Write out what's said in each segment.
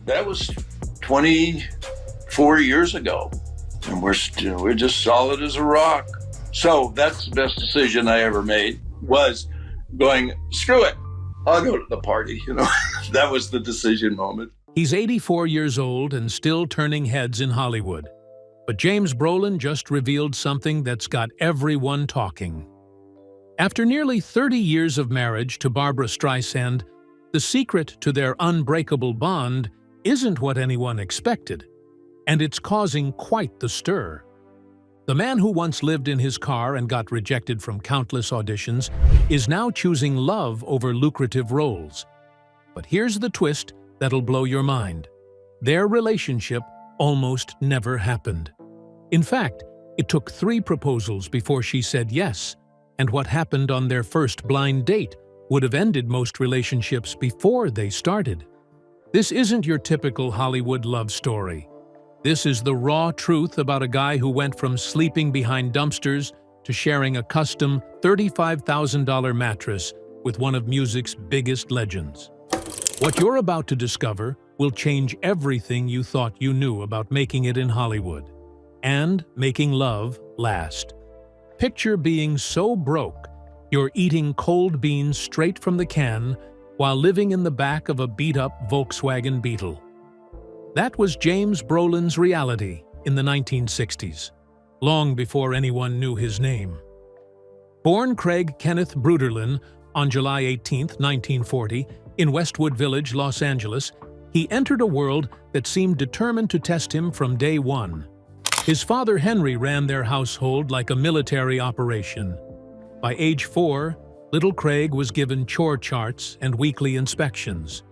That was 24 years ago, and we're just solid as a rock. So that's the best decision I ever made, was going, screw it, I'll go to the party. That was the decision moment. He's 84 years old and still turning heads in Hollywood. But James Brolin just revealed something that's got everyone talking. After nearly 30 years of marriage to Barbra Streisand, the secret to their unbreakable bond isn't what anyone expected, and it's causing quite the stir. The man who once lived in his car and got rejected from countless auditions is now choosing love over lucrative roles. But here's the twist that'll blow your mind. Their relationship almost never happened. In fact, it took 3 proposals before she said yes, and what happened on their first blind date would have ended most relationships before they started. This isn't your typical Hollywood love story. This is the raw truth about a guy who went from sleeping behind dumpsters to sharing a custom $35,000 mattress with one of music's biggest legends. What you're about to discover will change everything you thought you knew about making it in Hollywood and making love last. Picture being so broke, you're eating cold beans straight from the can while living in the back of a beat-up Volkswagen Beetle. That was James Brolin's reality in the 1960s, long before anyone knew his name. Born Craig Kenneth Brolin on July 18, 1940, in Westwood Village, Los Angeles, he entered a world that seemed determined to test him from day one. His father Henry ran their household like a military operation. By age 4, little Craig was given chore charts and weekly inspections.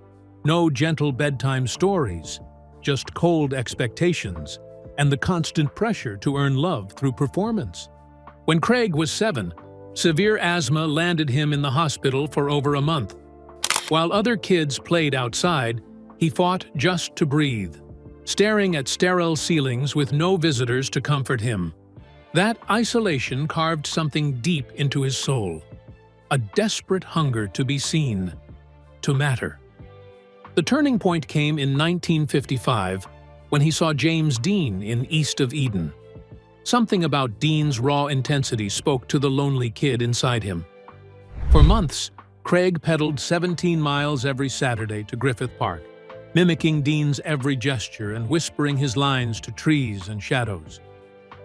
No gentle bedtime stories, just cold expectations and the constant pressure to earn love through performance. When Craig was 7, severe asthma landed him in the hospital for over a month. While other kids played outside, he fought just to breathe, staring at sterile ceilings with no visitors to comfort him. That isolation carved something deep into his soul, a desperate hunger to be seen, to matter. The turning point came in 1955 when he saw James Dean in East of Eden. Something about Dean's raw intensity spoke to the lonely kid inside him. For months, Craig pedaled 17 miles every Saturday to Griffith Park, mimicking Dean's every gesture and whispering his lines to trees and shadows.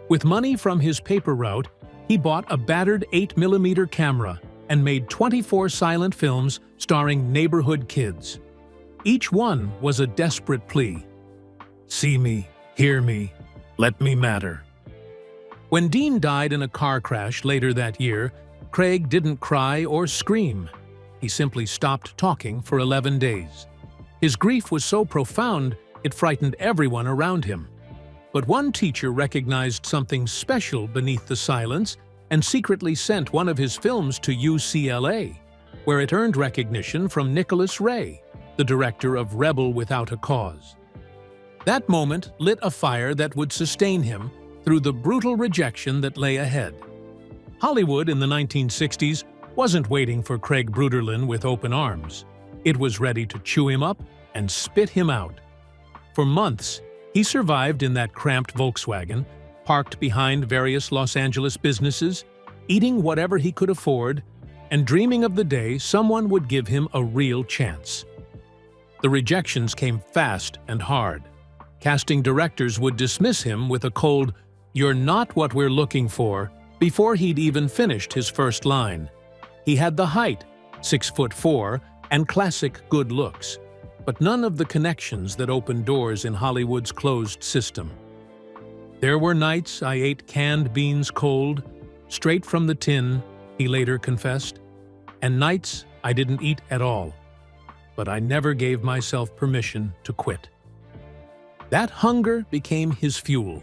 With money from his paper route, he bought a battered 8mm camera and made 24 silent films starring neighborhood kids. Each one was a desperate plea. See me, hear me, let me matter. When Dean died in a car crash later that year, Craig didn't cry or scream. He simply stopped talking for 11 days. His grief was so profound, it frightened everyone around him. But one teacher recognized something special beneath the silence and secretly sent one of his films to UCLA, where it earned recognition from Nicholas Ray, the director of Rebel Without a Cause. That moment lit a fire that would sustain him through the brutal rejection that lay ahead. Hollywood in the 1960s wasn't waiting for Craig Brolin with open arms. It was ready to chew him up and spit him out. For months, he survived in that cramped Volkswagen, parked behind various Los Angeles businesses, eating whatever he could afford, and dreaming of the day someone would give him a real chance. The rejections came fast and hard. Casting directors would dismiss him with a cold, "You're not what we're looking for," before he'd even finished his first line. He had the height, 6'4", and classic good looks, but none of the connections that opened doors in Hollywood's closed system. There were nights I ate canned beans cold, straight from the tin, he later confessed, and nights I didn't eat at all. But I never gave myself permission to quit. That hunger became his fuel.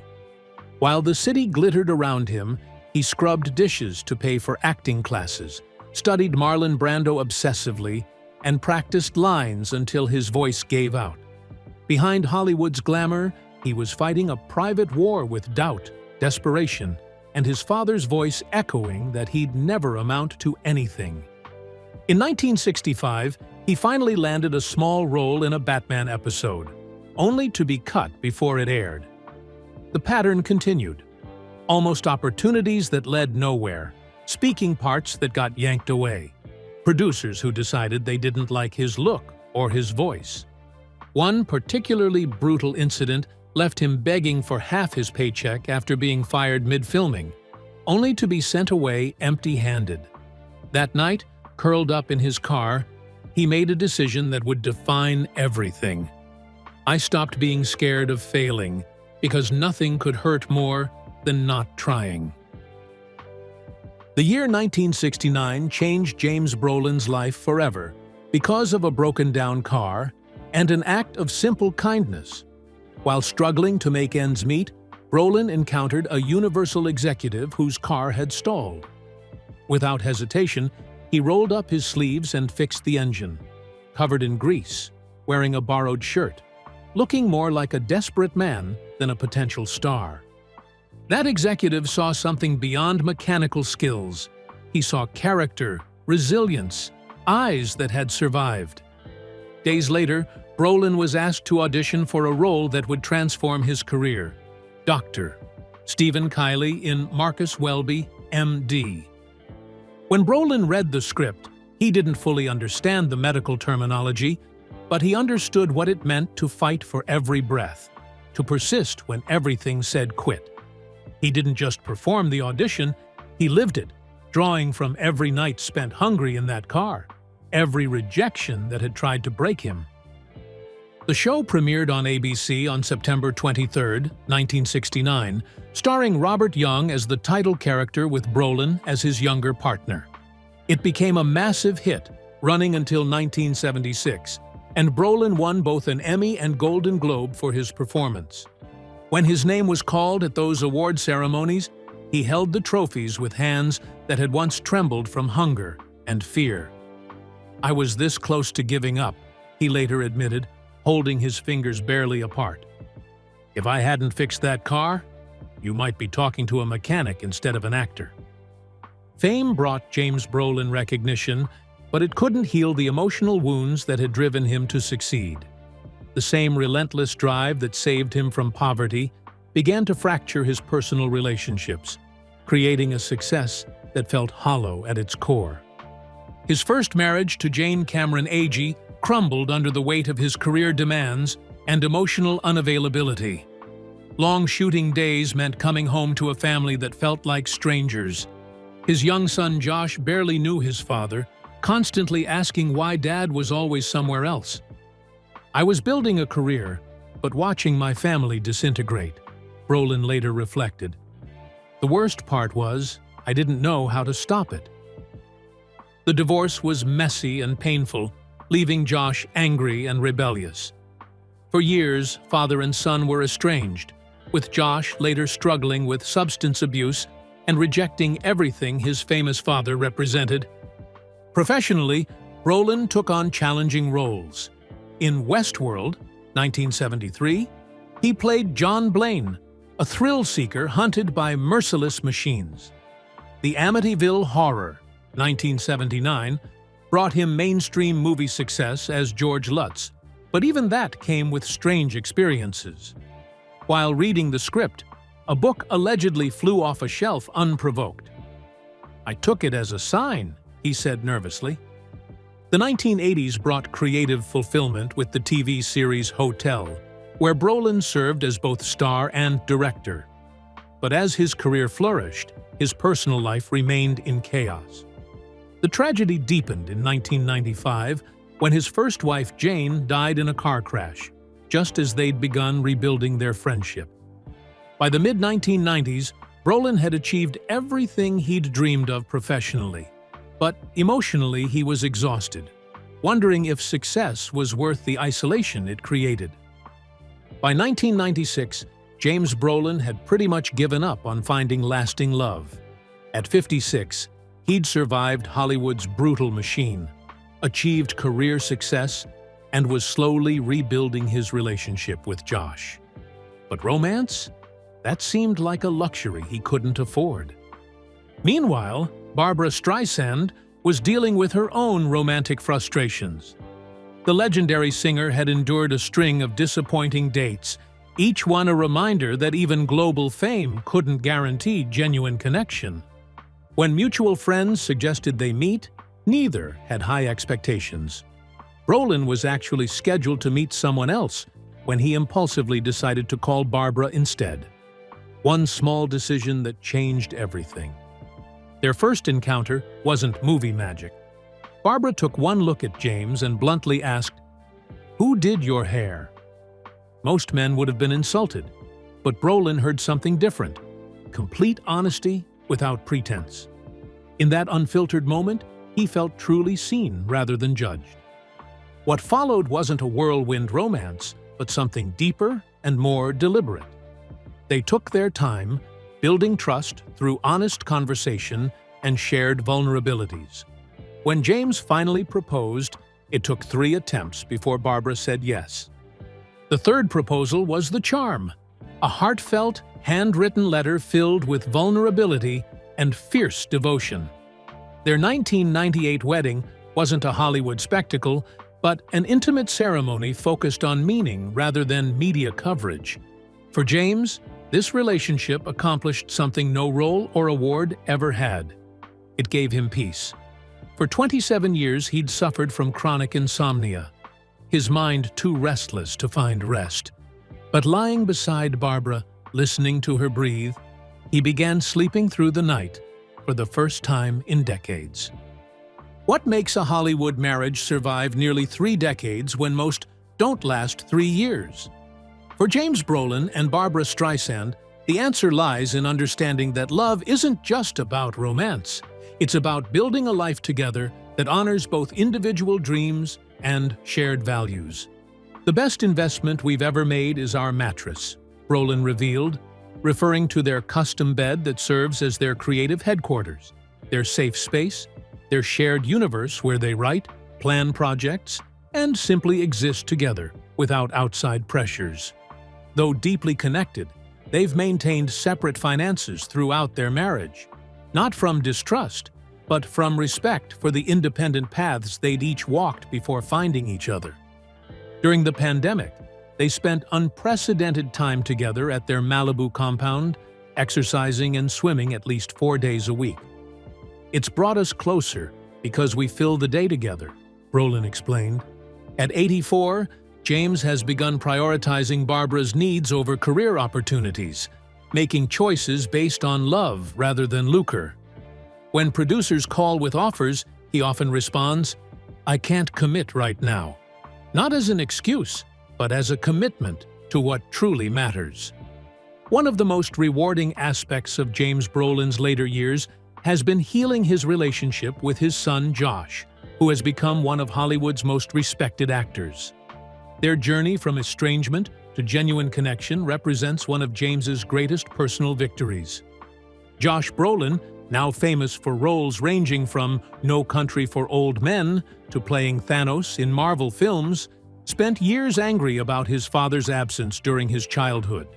While the city glittered around him, he scrubbed dishes to pay for acting classes, studied Marlon Brando obsessively, and practiced lines until his voice gave out. Behind Hollywood's glamour, he was fighting a private war with doubt, desperation, and his father's voice echoing that he'd never amount to anything. In 1965, he finally landed a small role in a Batman episode. only to be cut before it aired. The pattern continued. Almost opportunities that led nowhere, speaking parts that got yanked away, producers who decided they didn't like his look or his voice. One particularly brutal incident left him begging for half his paycheck after being fired mid-filming, only to be sent away empty-handed. That night, curled up in his car, he made a decision that would define everything. I stopped being scared of failing because nothing could hurt more than not trying. The year 1969 changed James Brolin's life forever because of a broken-down car and an act of simple kindness. While struggling to make ends meet, Brolin encountered a Universal executive whose car had stalled. Without hesitation, he rolled up his sleeves and fixed the engine. Covered in grease, wearing a borrowed shirt, looking more like a desperate man than a potential star. That executive saw something beyond mechanical skills. He saw character, resilience, eyes that had survived. Days later, Brolin was asked to audition for a role that would transform his career. Dr. Stephen Kiley in Marcus Welby, M.D. When Brolin read the script, he didn't fully understand the medical terminology, but he understood what it meant to fight for every breath, to persist when everything said quit. He didn't just perform the audition, he lived it, drawing from every night spent hungry in that car, every rejection that had tried to break him. The show premiered on ABC on September 23, 1969, starring Robert Young as the title character with Brolin as his younger partner. It became a massive hit, running until 1976, and Brolin won both an Emmy and Golden Globe for his performance. When his name was called at those award ceremonies, he held the trophies with hands that had once trembled from hunger and fear. "I was this close to giving up," he later admitted, holding his fingers barely apart. "If I hadn't fixed that car, you might be talking to a mechanic instead of an actor." Fame brought James Brolin recognition, but it couldn't heal the emotional wounds that had driven him to succeed. The same relentless drive that saved him from poverty began to fracture his personal relationships, creating a success that felt hollow at its core. His first marriage to Jane Cameron Agee crumbled under the weight of his career demands and emotional unavailability. Long shooting days meant coming home to a family that felt like strangers. His young son Josh barely knew his father, constantly asking why Dad was always somewhere else. "I was building a career, but watching my family disintegrate," Brolin later reflected. "The worst part was, I didn't know how to stop it." The divorce was messy and painful, leaving Josh angry and rebellious. For years, father and son were estranged, with Josh later struggling with substance abuse and rejecting everything his famous father represented. Professionally, Brolin took on challenging roles. In Westworld, 1973, he played John Blaine, a thrill-seeker hunted by merciless machines. The Amityville Horror, 1979, brought him mainstream movie success as George Lutz, but even that came with strange experiences. While reading the script, a book allegedly flew off a shelf unprovoked. "I took it as a sign," he said nervously. The 1980s brought creative fulfillment with the TV series Hotel, where Brolin served as both star and director. But as his career flourished, his personal life remained in chaos. The tragedy deepened in 1995 when his first wife Jane died in a car crash, just as they'd begun rebuilding their friendship. By the mid-1990s, Brolin had achieved everything he'd dreamed of professionally, but emotionally he was exhausted, wondering if success was worth the isolation it created. By 1996, James Brolin had pretty much given up on finding lasting love. At 56, he'd survived Hollywood's brutal machine, achieved career success, and was slowly rebuilding his relationship with Josh. But romance? That seemed like a luxury he couldn't afford. Meanwhile, Barbra Streisand was dealing with her own romantic frustrations. The legendary singer had endured a string of disappointing dates, each one a reminder that even global fame couldn't guarantee genuine connection. When mutual friends suggested they meet, neither had high expectations. Brolin was actually scheduled to meet someone else when he impulsively decided to call Barbra instead. One small decision that changed everything. Their first encounter wasn't movie magic. Barbra took one look at James and bluntly asked, "Who did your hair?" Most men would have been insulted, but Brolin heard something different. Complete honesty without pretense. In that unfiltered moment, he felt truly seen rather than judged. What followed wasn't a whirlwind romance, but something deeper and more deliberate. They took their time, building trust through honest conversation and shared vulnerabilities. When James finally proposed, it took 3 attempts before Barbra said yes. The third proposal was the charm, a heartfelt, handwritten letter filled with vulnerability and fierce devotion. Their 1998 wedding wasn't a Hollywood spectacle, but an intimate ceremony focused on meaning rather than media coverage. For James, this relationship accomplished something no role or award ever had. It gave him peace. For 27 years, he'd suffered from chronic insomnia, his mind too restless to find rest. But lying beside Barbra, listening to her breathe, he began sleeping through the night for the first time in decades. What makes a Hollywood marriage survive nearly 3 decades when most don't last 3 years? For James Brolin and Barbra Streisand, the answer lies in understanding that love isn't just about romance. It's about building a life together that honors both individual dreams and shared values. "The best investment we've ever made is our mattress," Brolin revealed, referring to their custom bed that serves as their creative headquarters, their safe space, their shared universe where they write, plan projects, and simply exist together without outside pressures. Though deeply connected, they've maintained separate finances throughout their marriage, not from distrust, but from respect for the independent paths they'd each walked before finding each other. During the pandemic, they spent unprecedented time together at their Malibu compound, exercising and swimming at least 4 days a week. "It's brought us closer because we fill the day together," Brolin explained. At 84, James has begun prioritizing Barbra's needs over career opportunities, making choices based on love rather than lucre. When producers call with offers, he often responds, "I can't commit right now." Not as an excuse, but as a commitment to what truly matters. One of the most rewarding aspects of James Brolin's later years has been healing his relationship with his son Josh, who has become one of Hollywood's most respected actors. Their journey from estrangement to genuine connection represents one of James's greatest personal victories. Josh Brolin, now famous for roles ranging from No Country for Old Men to playing Thanos in Marvel films, spent years angry about his father's absence during his childhood.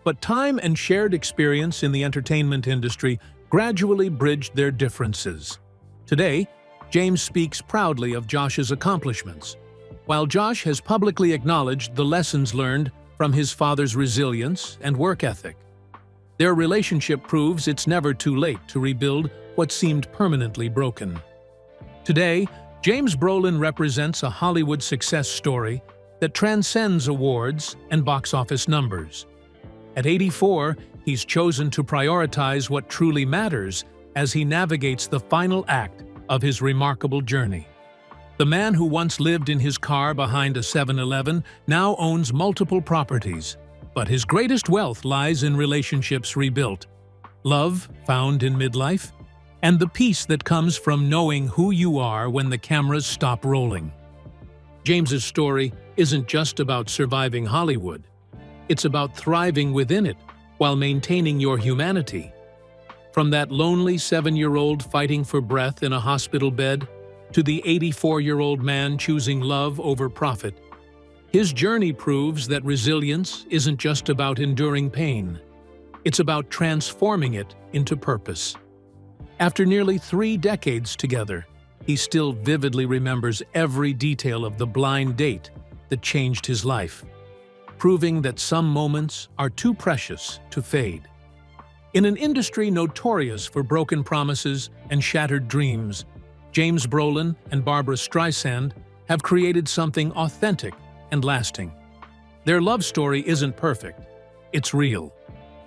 But time and shared experience in the entertainment industry gradually bridged their differences. Today, James speaks proudly of Josh's accomplishments, while Josh has publicly acknowledged the lessons learned from his father's resilience and work ethic. Their relationship proves it's never too late to rebuild what seemed permanently broken. Today, James Brolin represents a Hollywood success story that transcends awards and box office numbers. At 84, he's chosen to prioritize what truly matters as he navigates the final act of his remarkable journey. The man who once lived in his car behind a 7-Eleven now owns multiple properties, but his greatest wealth lies in relationships rebuilt, love found in midlife, and the peace that comes from knowing who you are when the cameras stop rolling. James's story isn't just about surviving Hollywood. It's about thriving within it while maintaining your humanity. From that lonely 7-year-old fighting for breath in a hospital bed to the 84-year-old man choosing love over profit, his journey proves that resilience isn't just about enduring pain. It's about transforming it into purpose. After nearly 3 decades together, he still vividly remembers every detail of the blind date that changed his life, proving that some moments are too precious to fade. In an industry notorious for broken promises and shattered dreams, James Brolin and Barbra Streisand have created something authentic and lasting. Their love story isn't perfect. It's real,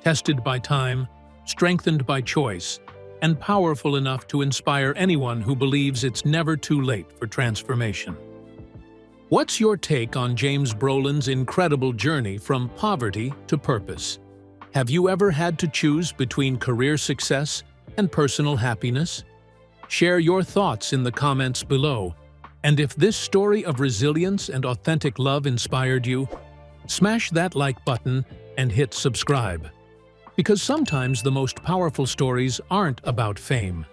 tested by time, strengthened by choice, and powerful enough to inspire anyone who believes it's never too late for transformation. What's your take on James Brolin's incredible journey from poverty to purpose? Have you ever had to choose between career success and personal happiness? Share your thoughts in the comments below. And if this story of resilience and authentic love inspired you, smash that like button and hit subscribe. Because sometimes the most powerful stories aren't about fame.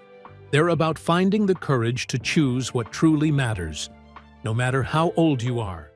They're about finding the courage to choose what truly matters, no matter how old you are.